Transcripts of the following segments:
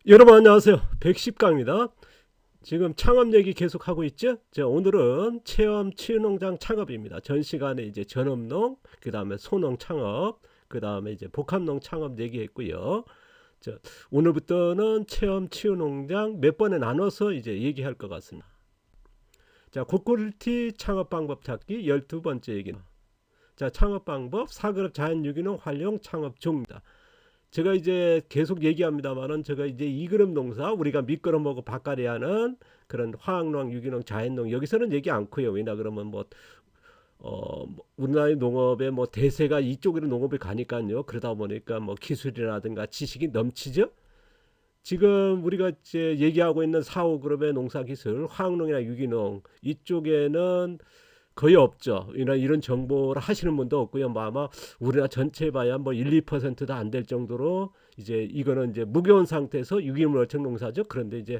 여러분 안녕하세요. 110강입니다. 지금 창업 얘기 계속 하고 있죠? 자, 오늘은 체험 치유농장 창업입니다. 전 시간에 이제 전업농, 그 다음에 소농 창업, 그 다음에 이제 복합농 창업 얘기했고요. 자, 오늘부터는 체험 치유농장 몇 번에 나눠서 이제 얘기할 것 같습니다. 자, 고퀄리티 창업 방법 찾기 12번째 얘기는. 자, 창업 방법, 사그룹 자연유기농 활용 창업 중입니다. 제가 이제 계속 얘기합니다만은 제가 이제 이그룹 농사 우리가 미끄럼 먹고 밭갈이 하는 그런 화학농, 유기농, 자연농 여기서는 얘기 않고요. 왜냐 그러면 우리나라의 농업의 뭐 대세가 이쪽으로 농업에 가니까요. 그러다 보니까 뭐 기술이라든가 지식이 넘치죠. 지금 우리가 이제 얘기하고 있는 4, 5그룹의 농사 기술, 화학농이나 유기농 이쪽에는 거의 없죠. 이런 정보를 하시는 분도 없고요. 뭐 아마 우리나라 전체 봐야 뭐 1, 2%도 안 될 정도로 이제 이거는 이제 무겨운 상태에서 유기물 어청 농사죠. 그런데 이제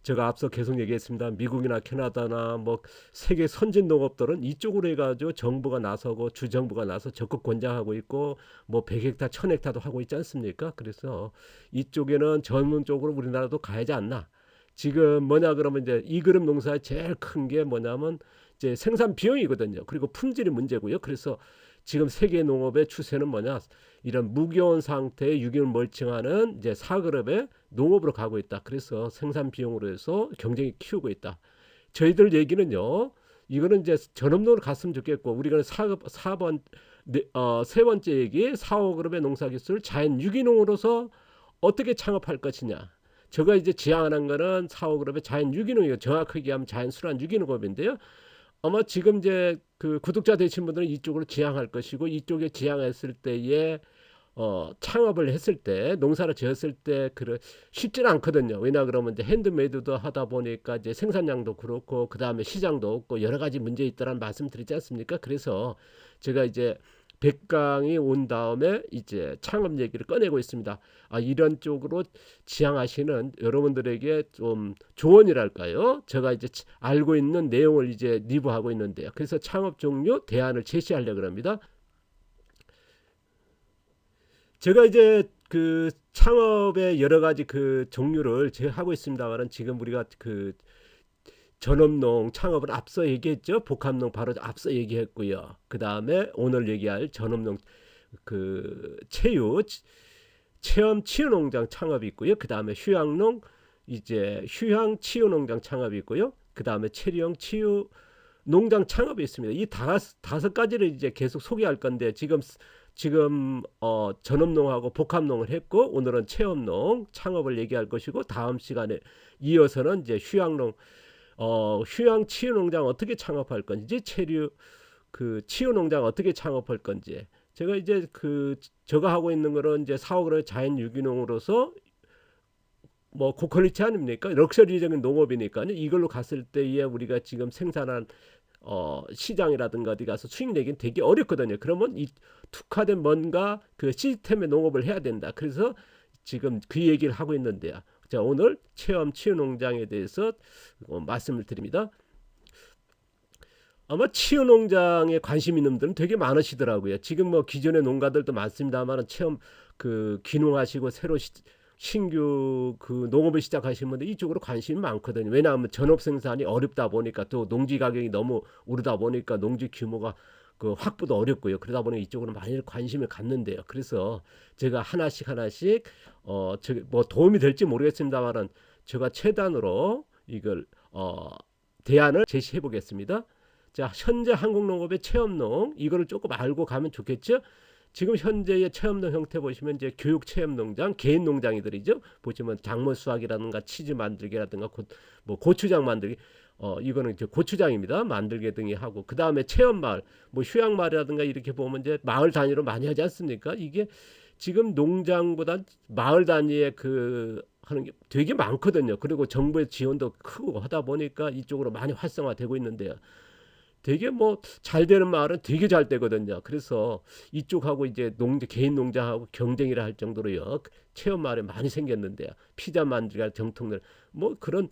제가 앞서 계속 얘기했습니다. 미국이나 캐나다나 뭐 세계 선진 농업들은 이쪽으로 해가지고 정부가 나서고 주정부가 나서 적극 권장하고 있고 뭐 100헥타, 1000헥타도 하고 있지 않습니까? 그래서 이쪽에는 전문적으로 우리나라도 가야지 않나. 지금 뭐냐 그러면 이제 이 그룹 농사의 제일 큰 게 뭐냐면 이제 생산 비용이거든요. 그리고 품질이 문제고요. 그래서 지금 세계 농업의 추세는 뭐냐? 이런 무겨운 상태의 유기물 멀칭하는 이제 4그룹의 농업으로 가고 있다. 그래서 생산 비용으로 해서 경쟁이 키우고 있다. 저희들 얘기는요. 이거는 이제 전업농으로 갔으면 좋겠고 우리가 세 번째 얘기 4, 5그룹의 농사기술 자연 유기농으로서 어떻게 창업할 것이냐. 제가 이제 지향하는 거는 4, 5그룹의 자연 유기농이고 정확하게 얘기하면 자연 순환 유기농업인데요. 아마 지금 이제 그 구독자 되신 분들은 이쪽으로 지향할 것이고 이쪽에 지향했을 때에 창업을 했을 때 농사를 지었을 때 쉽지는 않거든요. 왜냐 그러면 이제 핸드메이드도 하다 보니까 이제 생산량도 그렇고 그 다음에 시장도 없고 여러 가지 문제 있다라는 말씀드리지 않습니까? 그래서 제가 이제 백강이 온 다음에 이제 창업 얘기를 꺼내고 있습니다. 아, 이런 쪽으로 지향하시는 여러분들에게 좀 조언이랄까요? 제가 이제 알고 있는 내용을 이제 리뷰하고 있는데요. 그래서 창업 종류 대안을 제시하려고 합니다. 제가 이제 그 창업의 여러 가지 그 종류를 제가 하고 있습니다만은 지금 우리가 그 전업농 창업을 앞서 얘기했죠. 복합농 바로 앞서 얘기했고요. 그 다음에 오늘 얘기할 전업농 그 체험 치유농장 창업이 있고요. 그 다음에 휴양농 이제 휴양 치유농장 창업이 있고요. 그 다음에 체리형 치유 농장 창업이 있습니다. 이 다섯 가지를 이제 계속 소개할 건데 지금 전업농하고 복합농을 했고 오늘은 체험농 창업을 얘기할 것이고 다음 시간에 이어서는 이제 휴양 치유 농장 어떻게 창업할 건지 체류 그 치유 농장 어떻게 창업할 건지 제가 이제 제가 하고 있는 거는 이제 사업을 자연 유기농으로서 뭐 고퀄리티 아닙니까? 럭셔리적인 농업이니까요. 이걸로 갔을 때에 우리가 지금 생산한 시장이라든가 어디 가서 수익 내긴 되게 어렵거든요. 그러면 이 특화된 뭔가 그 시스템의 농업을 해야 된다. 그래서 지금 그 얘기를 하고 있는데요. 자, 오늘 체험 치유 농장에 대해서 말씀을 드립니다. 아마 치유 농장에 관심 있는 분들은 되게 많으시더라고요. 지금 뭐 기존의 농가들도 많습니다만 체험 귀농하시고 새로 신규 그 농업을 시작하신 분들 이쪽으로 관심이 많거든요. 왜냐하면 전업 생산이 어렵다 보니까 또 농지 가격이 너무 오르다 보니까 농지 규모가 그 확보도 어렵고요. 그러다 보니 이쪽으로 많이 관심을 갖는데요. 그래서 제가 하나씩 뭐 도움이 될지 모르겠습니다만은 제가 최단으로 이걸 대안을 제시해 보겠습니다. 자, 현재 한국농업의 체험농 이거를 조금 알고 가면 좋겠죠. 지금 현재의 체험농 형태 보시면 이제 교육 체험 농장, 개인 농장이들이죠. 보시면 작물 수확이라든가 치즈 만들기라든가 뭐 고추장 만들기, 이거는 이제 고추장입니다. 만들기 등이 하고 그 다음에 체험 마을, 뭐 휴양 마을이라든가 이렇게 보면 이제 마을 단위로 많이 하지 않습니까? 이게 지금 농장보다 마을 단위의 하는 게 되게 많거든요. 그리고 정부의 지원도 크고 하다 보니까 이쪽으로 많이 활성화되고 있는데요. 되게 뭐 잘 되는 마을은 되게 잘 되거든요. 그래서 이쪽하고 이제 개인 농장하고 경쟁이라 할 정도로요. 체험 마을이 많이 생겼는데요. 피자 만들기가 정통들 뭐 그런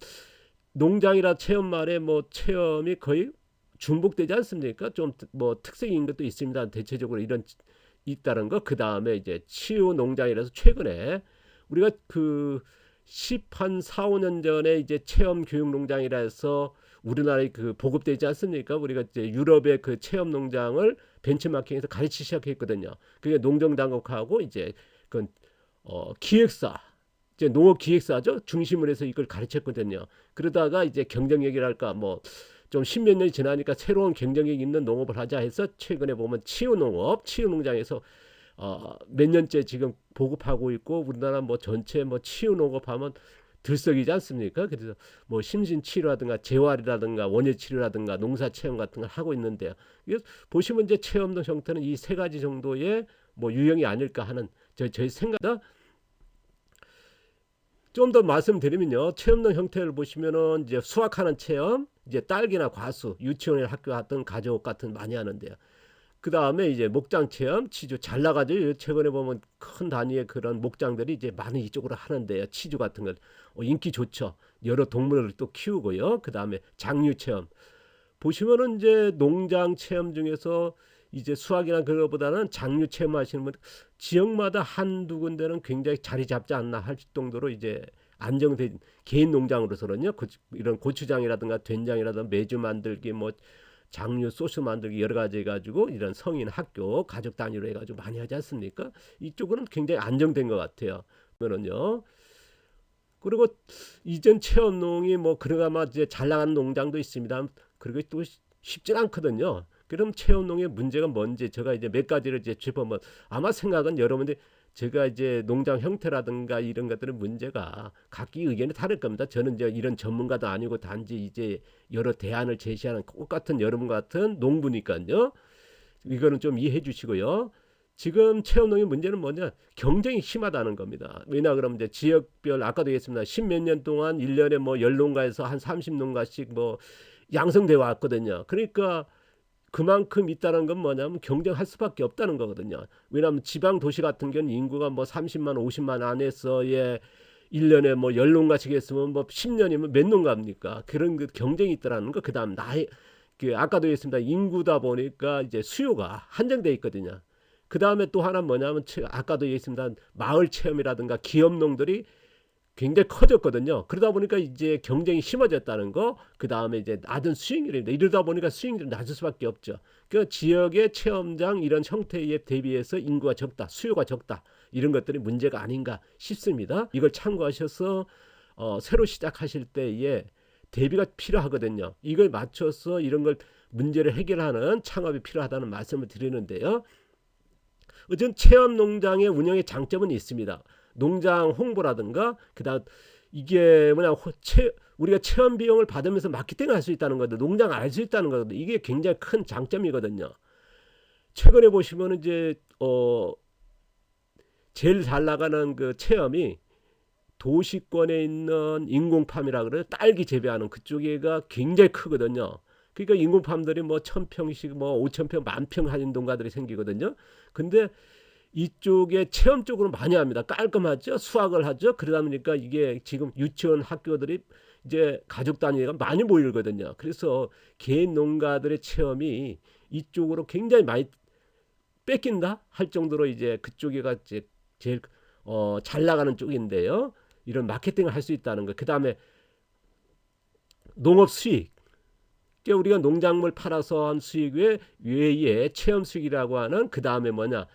농장이라 체험 마을에 뭐 체험이 거의 중복되지 않습니까? 좀 뭐 특색인 것도 있습니다. 대체적으로 이런 있다는 거. 그 다음에 이제 치유 농장이라서 최근에 우리가 한 4, 5년 전에 이제 체험 교육 농장이라 해서 우리나라에 그 보급되지 않습니까? 우리가 이제 유럽의 그 체험 농장을 벤처마킹에서 가르치기 시작했거든요. 그게 농정당국하고 이제 그 기획사, 이제 농업기획사죠, 중심으로 해서 이걸 가르쳤거든요. 그러다가 이제 경쟁력이랄까 뭐 좀 십몇 년이 지나니까 새로운 경쟁력 있는 농업을 하자 해서 최근에 보면 치유농업, 치유농장에서 몇 년째 지금 보급하고 있고, 우리나라 뭐 전체 뭐 치유농업하면 들썩이지 않습니까? 그래서 뭐 심신치료라든가 재활이라든가 원예치료라든가 농사체험 같은 걸 하고 있는데요. 보시면 이제 체험의 형태는 이 세 가지 정도의 뭐 유형이 아닐까 하는 저희 생각입니다. 좀 더 말씀드리면요, 체험형 형태를 보시면은 이제 수학하는 체험, 이제 딸기나 과수, 유치원에 학교 갔던 가족 같은 많이 하는데요. 그 다음에 이제 목장 체험, 치주 잘 나가죠. 최근에 보면 큰 단위의 그런 목장들이 이제 많이 이쪽으로 하는데요. 치주 같은 건 인기 좋죠. 여러 동물을 또 키우고요. 그 다음에 장류 체험 보시면은 이제 농장 체험 중에서 이제 수학이나 그거보다는 장류 체험하시는 분 지역마다 한두 군데는 굉장히 자리 잡지 않나 할 정도로 이제 안정된 개인 농장으로서는요. 이런 고추장이라든가 된장이라든가 매주 만들기, 뭐 장류 소스 만들기 여러 가지 해가지고 이런 성인 학교 가족 단위로 해가지고 많이 하지 않습니까? 이쪽은 굉장히 안정된 것 같아요. 그러면은요. 그리고 이전 체험농이 뭐 그나마 이제 잘 나가는 농장도 있습니다. 그리고 또 쉽진 않거든요. 그럼 체험농의 문제가 뭔지 제가 이제 몇 가지를 이제 짚어보면, 아마 생각은 여러분들 제가 이제 농장 형태라든가 이런 것들은 문제가 각기 의견이 다를 겁니다. 저는 이제 이런 전문가도 아니고 단지 이제 여러 대안을 제시하는 똑같은 여러분 같은 농부니까요. 이거는 좀 이해해 주시고요. 지금 체험농의 문제는 뭐냐? 경쟁이 심하다는 겁니다. 왜냐 그러면 이제 지역별 아까도 얘기했습니다. 십몇 년 동안 1년에 뭐 10농가에서 한 30농가씩 뭐 양성돼 왔거든요. 그러니까 그만큼 있다는 건 뭐냐면 경쟁할 수밖에 없다는 거거든요. 왜냐하면 지방 도시 같은 경우는 인구가 뭐 30만 50만 안에서의 1년에 뭐 10농가씩 했으면 뭐 10년이면 몇 농가입니까? 그런 그 경쟁이 있다라는 거. 그다음 나이, 그 아까도 했습니다. 인구다 보니까 이제 수요가 한정돼 있거든요. 그다음에 또 하나 뭐냐면 아까도 얘기했습니다. 마을 체험이라든가 기업농들이 굉장히 커졌거든요. 그러다 보니까 이제 경쟁이 심해졌다는 거. 그 다음에 이제 낮은 수익률입니다. 이러다 보니까 수익률이 낮을 수밖에 없죠. 그 지역의 체험장 이런 형태에 대비해서 인구가 적다, 수요가 적다, 이런 것들이 문제가 아닌가 싶습니다. 이걸 참고하셔서 새로 시작하실 때에 대비가 필요하거든요. 이걸 맞춰서 이런 걸 문제를 해결하는 창업이 필요하다는 말씀을 드리는데요. 어쨌든 체험 농장의 운영의 장점은 있습니다. 농장 홍보라든가, 그다음 이게 뭐냐, 우리가 체험 비용을 받으면서 마케팅을 할 수 있다는 거거든요. 농장을 알 수 있다는 거거든요. 이게 굉장히 큰 장점이거든요. 최근에 보시면 이제 제일 잘 나가는 그 체험이 도시권에 있는 인공팜이라 그래요. 딸기 재배하는 그쪽에가 굉장히 크거든요. 그러니까 인공팜들이 뭐 1000평씩 뭐 5000평, 10,000평 하는 농가들이 생기거든요. 근데 이쪽에 체험 쪽으로 많이 합니다. 깔끔하죠. 수학을 하죠. 그러다 보니까 이게 지금 유치원 학교들이 이제 가족 단위가 많이 모이거든요. 그래서 개인 농가들의 체험이 이쪽으로 굉장히 많이 뺏긴다 할 정도로 이제 그쪽에가 이제 제일 잘 나가는 쪽인데요. 이런 마케팅을 할 수 있다는 거. 그 다음에 농업 수익. 그러니까 우리가 농작물 팔아서 한 수익 외에 체험 수익이라고 하는, 그 다음에 뭐냐,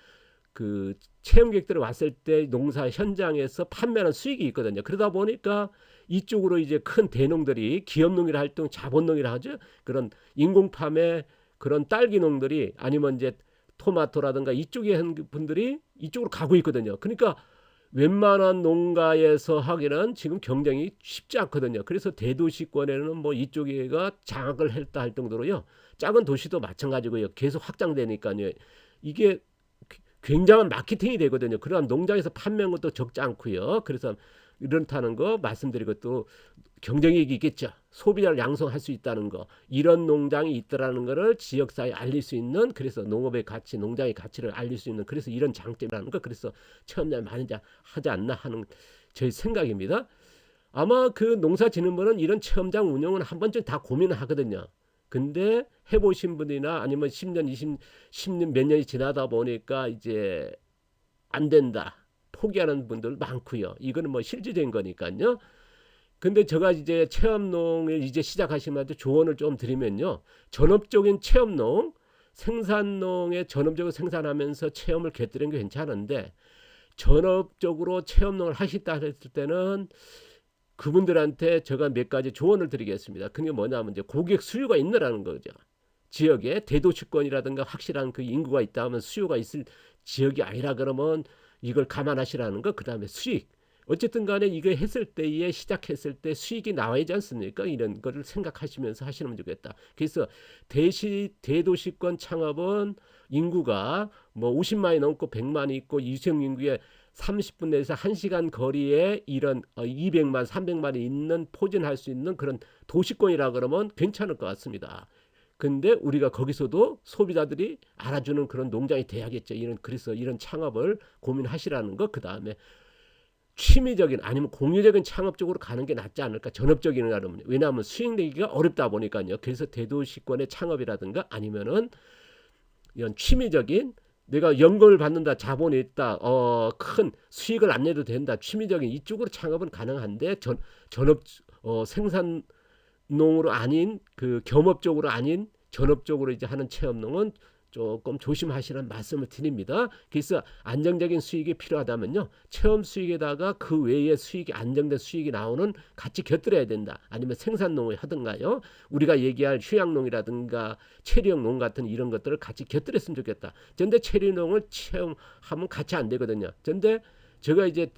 그 체험객들이 왔을 때 농사 현장에서 판매하는 수익이 있거든요. 그러다 보니까 이쪽으로 이제 큰 대농들이 기업농이라 활동, 자본농이라 하죠. 그런 인공팜의 그런 딸기농들이 아니면 이제 토마토라든가 이쪽에 한 분들이 이쪽으로 가고 있거든요. 그러니까 웬만한 농가에서 하기는 지금 경쟁이 쉽지 않거든요. 그래서 대도시권에는 뭐 이쪽에가 장악을 했다 할 정도로요. 작은 도시도 마찬가지고요. 계속 확장되니까요. 이게 굉장한 마케팅이 되거든요. 그러한 농장에서 판매한 것도 적지 않고요. 그래서 이렇다는 거 말씀드리고, 또 경쟁력이 있겠죠. 소비자를 양성할 수 있다는 거, 이런 농장이 있다라는 거를 지역사회에 알릴 수 있는, 그래서 농업의 가치, 농장의 가치를 알릴 수 있는, 그래서 이런 장점이라는 거, 그래서 체험장을 많이 하지 않나 하는 저희 생각입니다. 아마 그 농사짓는 이런 체험장 운영은 한 번쯤 다 고민을 하거든요. 근데 해보신 분이나 아니면 10년, 10년 몇 년이 지나다 보니까 이제 안 된다, 포기하는 분들 많고요. 이거는 뭐 실질적인 거니까요. 근데 제가 이제 체험농을 이제 시작하시면 한테 조언을 좀 드리면요. 전업적인 체험농, 생산농에 전업적으로 생산하면서 체험을 곁들이는 게 괜찮은데 전업적으로 체험농을 하시다 했을 때는 그분들한테 제가 몇 가지 조언을 드리겠습니다. 그게 뭐냐면 이제 고객 수요가 있느라는 거죠. 지역에 대도시권이라든가 확실한 그 인구가 있다 하면 수요가 있을 지역이 아니라 그러면 이걸 감안하시라는 거. 그다음에 수익. 어쨌든 간에 이거 했을 때에 시작했을 때 수익이 나와야지 않습니까? 이런 거를 생각하시면서 하시면 좋겠다. 그래서 대도시권 창업은 인구가 뭐 50만이 넘고 100만이 있고 유생인구의 30분 내에서 1시간 거리에 이런 200만, 300만이 있는 포진할 수 있는 그런 도시권이라 그러면 괜찮을 것 같습니다. 근데 우리가 거기서도 소비자들이 알아주는 그런 농장이 돼야겠죠. 그래서 이런 창업을 고민하시라는 거. 그다음에 취미적인 아니면 공유적인 창업 쪽으로 가는 게 낫지 않을까. 전업적인 가면 왜냐하면 수익 내기가 어렵다 보니까요. 그래서 대도시권의 창업이라든가 아니면은 이런 취미적인 내가 연금을 받는다, 자본이 있다, 큰 수익을 안 내도 된다, 취미적인 이쪽으로 창업은 가능한데 전업 생산농으로 아닌 그 겸업적으로 아닌 전업적으로 이제 하는 체험농은 조금 조심하시라는 말씀을 드립니다. 그래서 안정적인 수익이 필요하다면요. 체험 수익에다가 그 외에 수익이 안정된 수익이 나오는 같이 곁들여야 된다. 아니면 생산농을 하든가요. 우리가 얘기할 휴양농이라든가 체류용농 같은 이런 것들을 같이 곁들였으면 좋겠다. 근데 체류용농을 체험하면 같이 안 되거든요. 근데 제가 이제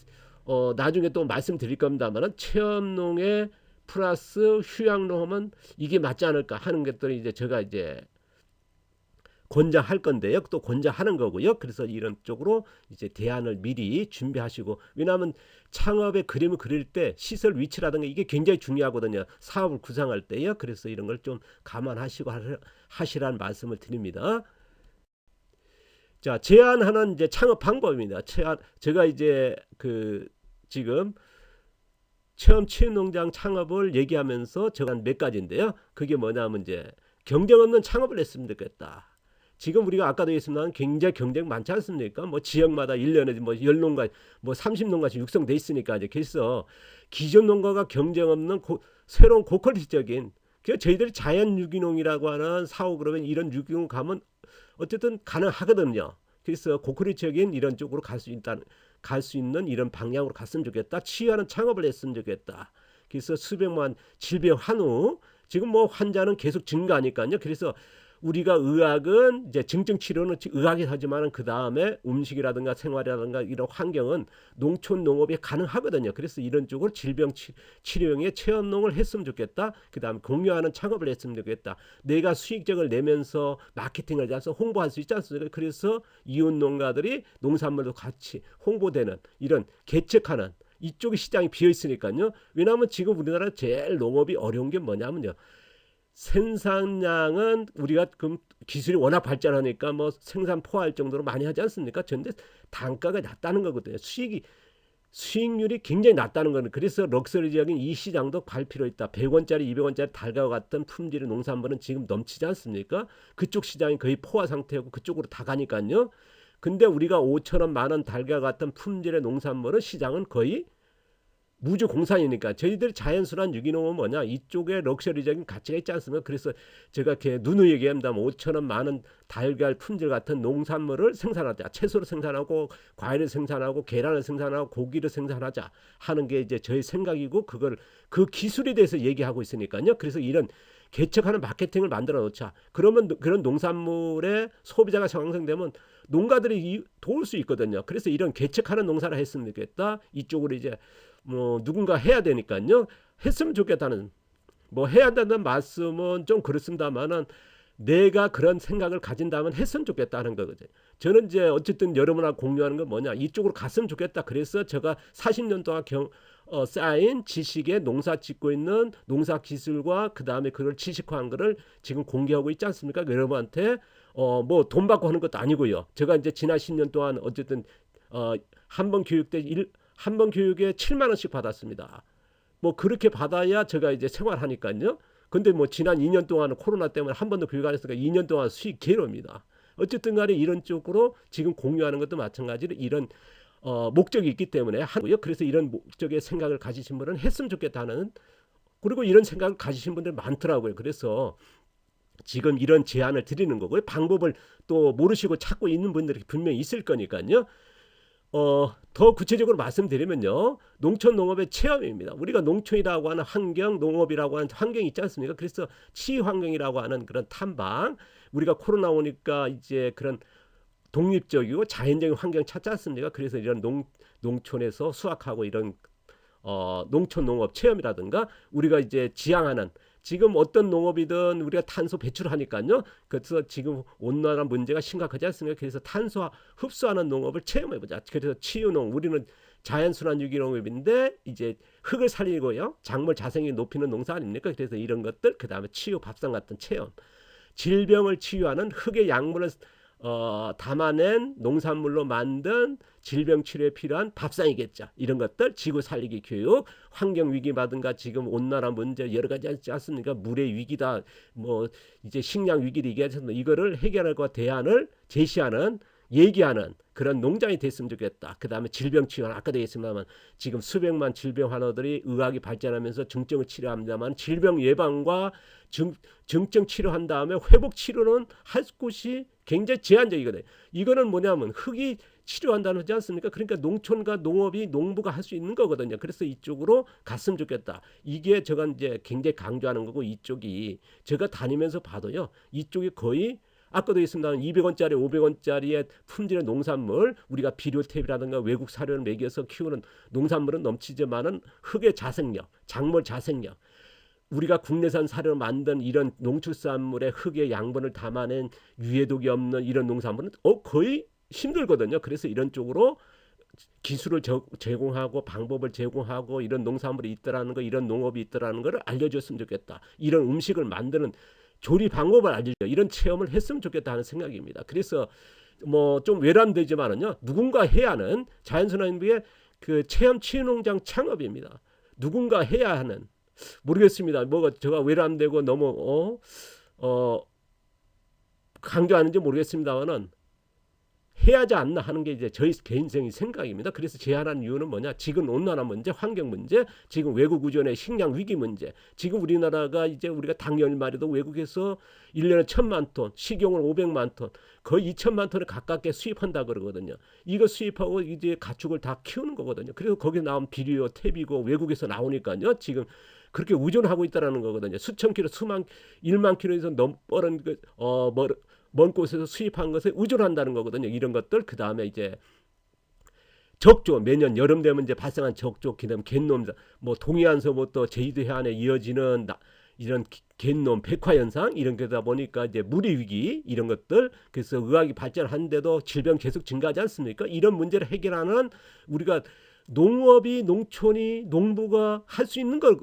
나중에 또 말씀드릴 겁니다만 체험농에 플러스 휴양농 하면 이게 맞지 않을까 하는 것들이 이제 제가 이제 권장할 건데요. 또 권장하는 거고요. 그래서 이런 쪽으로 이제 대안을 미리 준비하시고 왜냐하면 창업의 그림을 그릴 때 시설 위치라든가 이게 굉장히 중요하거든요. 사업을 구상할 때요. 그래서 이런 걸 좀 감안하시고 하시라는 말씀을 드립니다. 자, 제안하는 이제 창업 방법입니다. 제가 이제 그 지금 체험 농장 창업을 얘기하면서 제가 몇 가지인데요. 그게 뭐냐면 이제 경쟁 없는 창업을 했으면 좋겠다. 지금 우리가 아까도 했습니다만 굉장히 경쟁 많지 않습니까? 뭐 지역마다 1년에 뭐 10농가 뭐 30농가씩 육성돼 있으니까 이제 그래서 기존 농가가 경쟁 없는 새로운 고퀄리티적인 저희들이 자연 유기농이라고 하는 사오 그러면 이런 유기농 가면 어쨌든 가능하거든요. 그래서 고퀄리티적인 이런 쪽으로 갈 수 있는 이런 방향으로 갔으면 좋겠다. 치유하는 창업을 했으면 좋겠다. 그래서 수백만 질병 한후 지금 뭐 환자는 계속 증가하니까요. 그래서 우리가 의학은 이제 증증 치료는 의학이 하지만 그 다음에 음식이라든가 생활이라든가 이런 환경은 농촌 농업이 가능하거든요. 그래서 이런 쪽으로 질병 치료용의 체험농을 했으면 좋겠다. 그 다음에 공유하는 창업을 했으면 좋겠다. 내가 수익적을 내면서 마케팅을 해서 홍보할 수 있지 않습니까? 그래서 이웃 농가들이 농산물도 같이 홍보되는 이런 개척하는 이쪽이 시장이 비어 있으니까요. 왜냐하면 지금 우리나라 제일 농업이 어려운 게 뭐냐면요. 생산량은 우리가 그 기술이 워낙 발전하니까 뭐 생산 포화할 정도로 많이 하지 않습니까? 그런데 단가가 낮다는 거거든요. 수익률이 굉장히 낮다는 거는 그래서 럭셔리적인 이 시장도 갈 필요 있다. 100원짜리, 200원짜리 달걀과 같은 품질의 농산물은 지금 넘치지 않습니까? 그쪽 시장이 거의 포화 상태고 그쪽으로 다 가니까요. 근데 우리가 5천원, 만원 달걀 같은 품질의 농산물은 시장은 거의 무주 공산이니까 저희들이 자연순환 유기농은 뭐냐 이쪽에 럭셔리적인 가치가 있지 않습니까? 그래서 제가 이렇게 누누이 얘기합니다만 5천원 많은 달걀 품질 같은 농산물을 생산하자. 채소를 생산하고 과일을 생산하고 계란을 생산하고 고기를 생산하자 하는 게 이제 저희 생각이고 그걸 그 기술에 대해서 얘기하고 있으니까요. 그래서 이런 개척하는 마케팅을 만들어 놓자. 그러면 그런 농산물의 소비자가 형성되면 농가들이 도울 수 있거든요. 그래서 이런 개척하는 농사를 했으면 좋겠다. 이쪽으로 이제 뭐 누군가 해야 되니까요. 했으면 좋겠다는 뭐 해야 된다는 말씀은 좀 그렇습니다만은 내가 그런 생각을 가진다면 했으면 좋겠다는 거거든요. 저는 이제 어쨌든 여러분하고 공유하는 건 뭐냐 이쪽으로 갔으면 좋겠다. 그래서 제가 40년 동안 쌓인 지식에 농사 짓고 있는 농사 기술과 그 다음에 그걸 지식화한 거를 지금 공개하고 있지 않습니까? 여러분한테 뭐 돈 받고 하는 것도 아니고요. 제가 이제 지난 10년 동안 어쨌든 한 번 교육 때 한 번 교육에 7만 원씩 받았습니다. 뭐 그렇게 받아야 제가 이제 생활하니까요. 근데 뭐 지난 2년 동안은 코로나 때문에 한 번도 교육 안 했으니까 2년 동안 수익 제로입니다. 어쨌든 간에 이런 쪽으로 지금 공유하는 것도 마찬가지로 이런 목적이 있기 때문에 하고요. 그래서 이런 목적의 생각을 가지신 분은 했으면 좋겠다는, 그리고 이런 생각을 가지신 분들 많더라고요. 그래서 지금 이런 제안을 드리는 거고요. 방법을 또 모르시고 찾고 있는 분들이 분명히 있을 거니까요. 더 구체적으로 말씀드리면요. 농촌 농업의 체험입니다. 우리가 농촌이라고 하는 환경, 농업이라고 하는 환경이 있지 않습니까? 그래서 치유 환경이라고 하는 그런 탐방, 우리가 코로나 오니까 이제 그런 독립적이고 자연적인 환경 찾지 않습니까? 그래서 이런 농촌에서 수확하고 이런 농촌 농업 체험이라든가, 우리가 이제 지향하는, 지금 어떤 농업이든 우리가 탄소 배출하니까요. 그래서 지금 온난화 문제가 심각하지 않습니까? 그래서 탄소 흡수하는 농업을 체험해보자. 그래서 치유농, 우리는 자연순환 유기농업인데 이제 흙을 살리고요, 작물 자생이 높이는 농사 아닙니까? 그래서 이런 것들, 그 다음에 치유 밥상 같은 체험, 질병을 치유하는 흙의 약물을 담아낸 농산물로 만든 질병 치료에 필요한 밥상이겠죠. 이런 것들, 지구 살리기 교육, 환경 위기라든가 지금 온난화 문제 여러 가지 있지 않습니까? 물의 위기다, 뭐 이제 식량 위기를 얘기하셨는데, 이거를 해결하고 대안을 제시하는, 얘기하는 그런 농장이 됐으면 좋겠다. 그 다음에 질병 치료, 아까 얘기했습니다만 지금 수백만 질병 환우들이 의학이 발전하면서 증증을 치료합니다만, 질병 예방과 증증 치료한 다음에 회복 치료는 할 곳이 굉장히 제한적이거든요. 이거는 뭐냐면 흙이 치료한다는 거지 않습니까? 그러니까 농촌과 농업이 농부가 할 수 있는 거거든요. 그래서 이쪽으로 갔으면 좋겠다. 이게 제가 이제 굉장히 강조하는 거고, 이쪽이 제가 다니면서 봐도요, 이쪽이 거의 아까도 있습니다. 200원짜리, 500원짜리의 품질의 농산물, 우리가 비료탭이라든가 외국 사료를 먹여서 키우는 농산물은 넘치지만은 흙의 자생력, 작물 자생력, 우리가 국내산 사료를 만든 이런 농축산물의 흙의 양분을 담아낸 유해독이 없는 이런 농산물은 거의 힘들거든요. 그래서 이런 쪽으로 기술을 제공하고 방법을 제공하고 이런 농산물이 있더라는 거, 이런 농업이 있더라는 거를 알려줬으면 좋겠다. 이런 음식을 만드는 조리 방법을 알려줘, 이런 체험을 했으면 좋겠다 하는 생각입니다. 그래서 뭐 좀 외람되지만은요, 누군가 해야 하는 자연순환부의 그 체험 치유농장 창업입니다. 누군가 해야 하는, 모르겠습니다. 뭐가 제가 외람되고 너무 강조하는지 모르겠습니다만은 해야 하지 않나 하는 게 이제 저희 개인적인 생각입니다. 그래서 제안한 이유는 뭐냐? 지금 온난화 문제, 환경 문제, 지금 외국 의존의 식량 위기 문제, 지금 우리나라가 이제 우리가 닭 말이도 외국에서 1년에 1,000만 톤, 식용을 500만 톤, 거의 2,000만 톤을 가깝게 수입한다 그러거든요. 이거 수입하고 이제 가축을 다 키우는 거거든요. 그래서 거기서 나온 비료, 탭이고 외국에서 나오니까요. 지금 그렇게 의존하고 있다라는 거거든요. 수천 킬로, 1만 킬로에서 넘버는 먼 곳에서 수입한 것에 의존한다는 거거든요. 이런 것들, 그 다음에 이제 적조, 매년 여름 되면 이제 발생한 적조, 그다음 갯놈, 뭐 동해안서부터 제주도 해안에 이어지는 이런 갯놈 백화 현상, 이런 게다 보니까 이제 물의 위기, 이런 것들, 그래서 의학이 발전하는데도 질병 계속 증가하지 않습니까? 이런 문제를 해결하는, 우리가 농업이, 농촌이, 농부가 할 수 있는 걸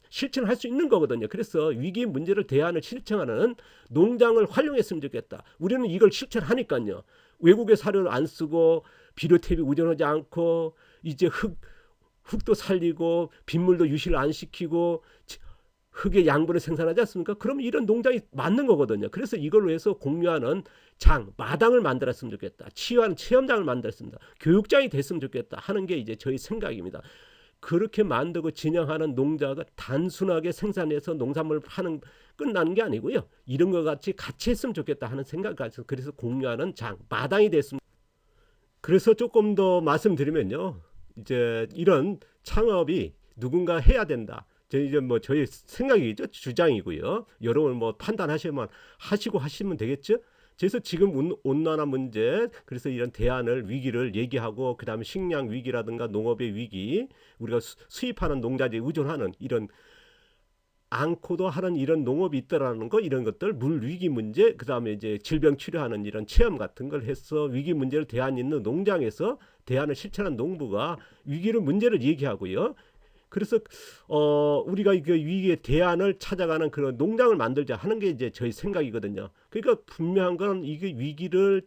실천할 수 있는 거거든요. 그래서 위기 문제를 대안을 실천하는 농장을 활용했으면 좋겠다. 우리는 이걸 실천하니까요. 외국의 사료를 안 쓰고 비료탭이 의존하지 않고 이제 흙도 살리고 빗물도 유실 안 시키고 흙의 양분을 생산하지 않습니까? 그럼 이런 농장이 맞는 거거든요. 그래서 이걸로 해서 공유하는 마당을 만들었으면 좋겠다. 치유하는 체험장을 만들었습니다. 교육장이 됐으면 좋겠다 하는 게 이제 저희 생각입니다. 그렇게 만들고 진행하는 농자가 단순하게 생산해서 농산물을 파는, 끝나는 게 아니고요. 이런 것 같이 했으면 좋겠다 하는 생각을 가지고, 그래서 공유하는 마당이 됐습니다. 그래서 조금 더 말씀드리면요, 이제 이런 창업이 누군가 해야 된다. 이제 뭐 저희 생각이죠, 주장이고요. 여러분 뭐 판단하시면 하시면 되겠죠. 그래서 지금 온난화 문제, 그래서 이런 대안을, 위기를 얘기하고, 그 다음에 식량 위기라든가 농업의 위기, 우리가 수입하는 농자재에 의존하는 이런 않고도 하는 이런 농업이 있다라는 거, 이런 것들, 물 위기 문제, 그 다음에 이제 질병 치료하는 이런 체험 같은 걸 해서 위기 문제를 대안 있는 농장에서 대안을 실천한 농부가 위기를, 문제를 얘기하고요. 그래서 우리가 그 위기의 대안을 찾아가는 그런 농장을 만들자 하는 게 이제 저희 생각이거든요. 그러니까 분명한 건 이게 위기를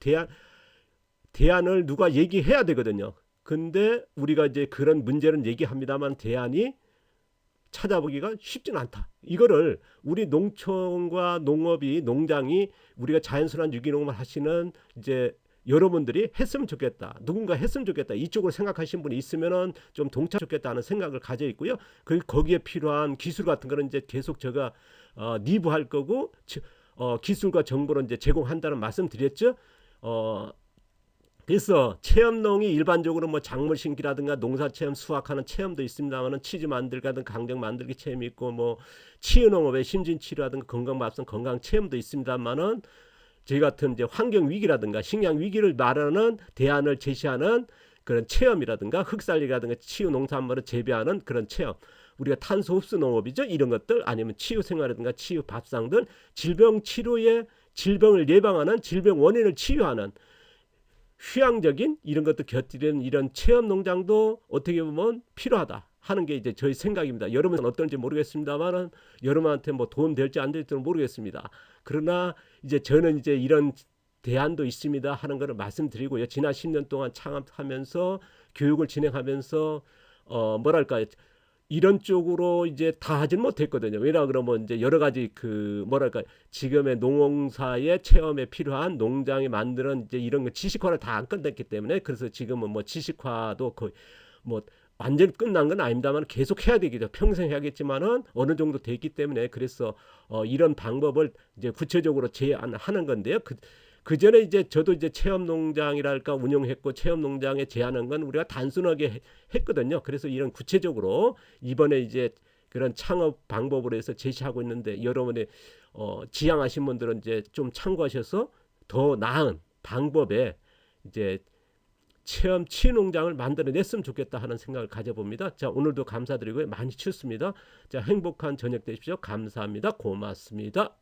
대안을 누가 얘기해야 되거든요. 근데 우리가 이제 그런 문제는 얘기합니다만 대안이 찾아보기가 쉽지는 않다. 이거를 우리 농촌과 농업이, 농장이, 우리가 자연순환 유기농을 하시는 이제 여러분들이 했으면 좋겠다. 누군가 했으면 좋겠다. 이쪽으로 생각하시는 분이 있으면은 좀 동참했으면 좋겠다는 생각을 가져 있고요. 거기에 필요한 기술 같은 거는 이제 계속 제가 리뷰할 거고 기술과 정보를 이제 제공한다는 말씀 드렸죠. 그래서 체험농이 일반적으로 뭐 작물 심기라든가 농사 체험, 수확하는 체험도 있습니다만은 치즈 만들기라든가 강정 만들기 체험이 있고 뭐 치유농업의 심진치료라든가 건강밥상 건강 체험도 있습니다만은 저희 같은 이제 환경 위기라든가 식량 위기를 말하는 대안을 제시하는 그런 체험이라든가 흑살리라든가 치유 농산물을 재배하는 그런 체험, 우리가 탄소 흡수 농업이죠. 이런 것들 아니면 치유 생활이라든가 치유 밥상 등 질병 치료에 질병을 예방하는 질병 원인을 치유하는 휴양적인 이런 것도 곁들이는 이런 체험 농장도 어떻게 보면 필요하다 하는 게 이제 저희 생각입니다. 여러분은 어떤지 모르겠습니다만은 여러분한테 뭐 도움 될지 안 될지는 모르겠습니다. 그러나 이제 저는 이제 이런 대안도 있습니다 하는 것을 말씀드리고요. 지난 10년 동안 창업하면서 교육을 진행하면서 뭐랄까 이런 쪽으로 이제 다 하진 못했거든요. 왜냐 그러면 이제 여러 가지 그 뭐랄까 지금의 농사의 체험에 필요한 농장에 만드는 이제 이런 거 지식화를 다 안 끝냈기 때문에 그래서 지금은 뭐 지식화도 거의 뭐 완전 끝난 건 아닙니다만 계속 해야 되겠죠. 평생 해야겠지만은 어느 정도 됐기 때문에 그래서 이런 방법을 이제 구체적으로 제안하는 건데요. 그 전에 이제 저도 이제 체험 농장이랄까 운영했고 체험 농장에 제안한 건 우리가 단순하게 했거든요. 그래서 이런 구체적으로 이번에 이제 그런 창업 방법으로 해서 제시하고 있는데 여러분의 지향하신 분들은 이제 좀 참고하셔서 더 나은 방법에 이제 체험 치유농장을 만들어냈으면 좋겠다 하는 생각을 가져봅니다. 자, 오늘도 감사드리고요. 많이 춥습니다. 자, 행복한 저녁 되십시오. 감사합니다. 고맙습니다.